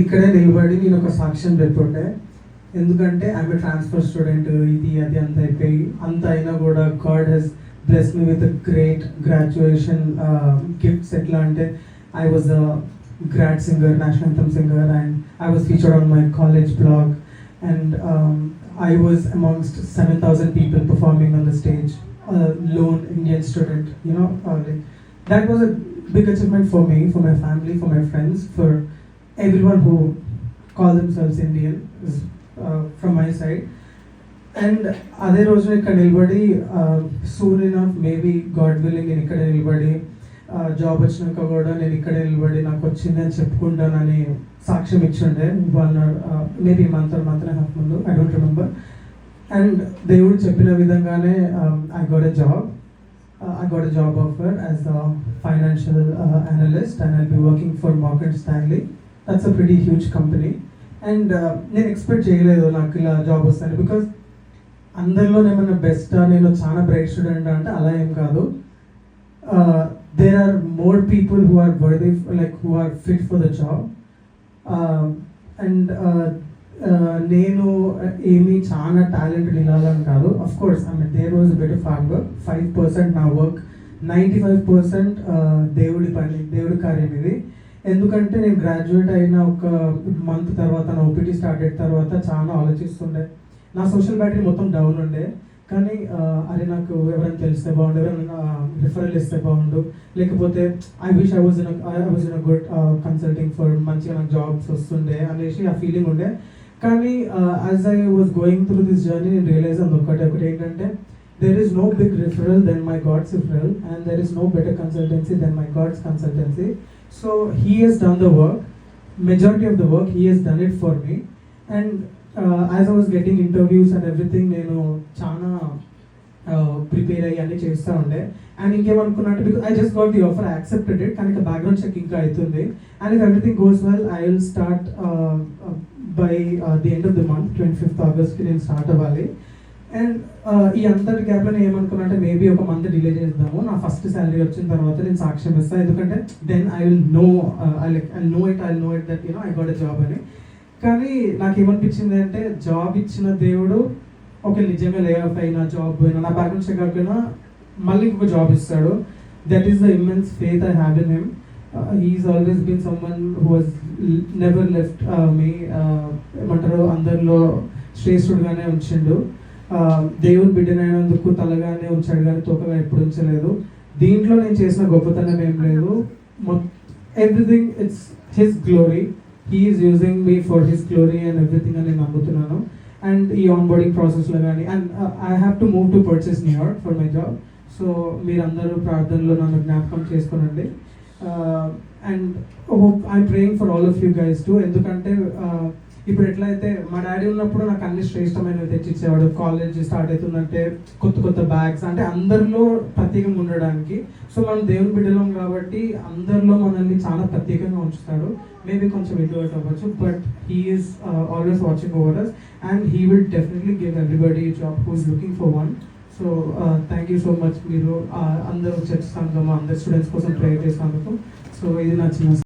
ఇక్కడే నిలబడి నేను ఒక సాక్ష్యం చెప్పుంటే, ఎందుకంటే ఐఎమ్ ట్రాన్స్ఫర్ స్టూడెంట్, ఇది అది అంత అయిపోయి అంత అయినా కూడా God has bless me with great graduation gifts. ఎట్లా అంటే I was a grad singer, national anthem singer, and I was featured on my college blog, and I was amongst 7,000 people performing on the stage, a lone Indian student, like, that was a big achievement for me, for my family, for my friends, for everyone who call themselves Indian, from my side. And అదే రోజున ఇక్కడ నిలబడి soon enough maybe God willing నేను ఇక్కడ నిలబడి job వచ్చినాక కూడా నేను ఇక్కడే నిలబడి నాకు వచ్చింది అని చెప్పుకుంటానని సాక్ష్యం ఇచ్చిండే వాళ్ళు మేబీ మంత్ అండ్ హాఫ్ ముందు, ఐ డోంట్ రిమెంబర్. అండ్ దేవుడు చెప్పిన విధంగానే I got a job offer as a financial analyst, and I'll be working for market Stanley. That's a pretty huge company. And నేను ఎక్స్పెక్ట్ చేయలేదు నాకు ఇలా job వస్తాను, because అందరిలో ఏమన్నా బెస్ట్, నేను చాలా బ్రైట్ స్టూడెంట్ అంటే అలా ఏం కాదు. There are more people who are worthy, like who are fit for the job. And నేను ఏమి చాలా టాలెంటెడ్ ఇలాలని కాదు. Of course there was bit of hard work. 5% నా వర్క్, 95% దేవుడి పని, దేవుడి కార్యం ఇది. ఎందుకంటే నేను గ్రాడ్యుయేట్ అయిన ఒక మంత్ తర్వాత, నా ఓపీటీ స్టార్ట్ అయిన తర్వాత చాలా ఆలోచిస్తుండే. నా సోషల్ బ్యాటరీ మొత్తం డౌన్ ఉండే, కానీ అరే నాకు ఎవరైనా తెలిస్తే బాగుండు, ఎవరైనా రిఫరల్ ఇస్తే బాగుండు, లేకపోతే I wish I was in a good consulting for, మంచిగా నాకు జాబ్స్ వస్తుండే అనేసి ఆ ఫీలింగ్ ఉండే. కానీ as I was going through this journey నేను రియలైజ్ అంది ఒకటి ఏంటంటే, there is no big referral than my God's referral, and there is no better consultancy than my God's consultancy. So he has done the work, majority of the work he has done it for me. And as I was getting interviews and everything, నేను చాలా prepare అయ్యి అన్నీ చేస్తూ ఉండే. And ఇంకేమనుకున్నట్టు, because I just got the offer, I accepted it, కానీ background check ఇంకా అవుతుంది. And if everything goes well, I will start by the end of the month, 25th August నేను స్టార్ట్ అవ్వాలి. అండ్ ఈ అంతటి గ్యాప్లో నేను ఏమనుకున్నా, మేబీ ఒక మంత్ డిలే చేద్దాము, నా ఫస్ట్ శాలరీ వచ్చిన తర్వాత నేను సాక్ష్యం ఇస్తాను, ఎందుకంటే then I will know it that I got a job అని. కానీ నాకు ఏమనిపించింది అంటే, జాబ్ ఇచ్చిన దేవుడు ఒక నిజంగా లే ఆఫ్ అయినా, జాబ్ పోయినా, నా బ్యాక్గ్రౌండ్ చెక్ అయిపోయినా మళ్ళీ ఇంకొక జాబ్ ఇస్తాడు. That is the immense faith I have in him. He is always been someone who has never left me, ఏమంటారు, అందరిలో శ్రేష్ఠుడుగానే ఉంచిండు. దేవుని బిడ్డనైనందుకు తలగానే ఉంచాడు, కానీ తోకగా ఎప్పుడు ఉంచలేదు. దీంట్లో నేను చేసిన గొప్పతనం ఏం లేదు, everything it's his glory. He is using me for his glory and everything అని నేను నమ్ముతున్నాను. అండ్ ఈ ఆన్బోర్డింగ్ ప్రాసెస్లో కానీ, and I have to move to Purchase New York for my job. So మీరందరూ ప్రార్థనలో నన్ను జ్ఞాపకం చేసుకోనండి. And I'm praying for all of you guys too. ఎందుకంటే ఇప్పుడు ఎట్లయితే మా డాడీ ఉన్నప్పుడు నాకు అన్ని శ్రేష్టమైనవి తెచ్చిచ్చేవాడు. కాలేజ్ స్టార్ట్ అవుతుందంటే కొత్త బ్యాగ్స్, అంటే అందరిలో ప్రత్యేకంగా ఉండడానికి. సో మనం దేవుని బిడ్డలం కాబట్టి అందరిలో మనల్ని చాలా ప్రత్యేకంగా ఉంచుతాడు. మేబీ కొంచెం ఇంట్రోవర్ట్ అవ్వచ్చు, but he is always watching over us, and he will definitely give everybody job who is looking for one. So thank you so much. మీరు అందరూ చర్చ్ సంఘం, అందరు స్టూడెంట్స్ కోసం ప్రేయర్ చేసినందుకు. సో ఇది నా చిన్న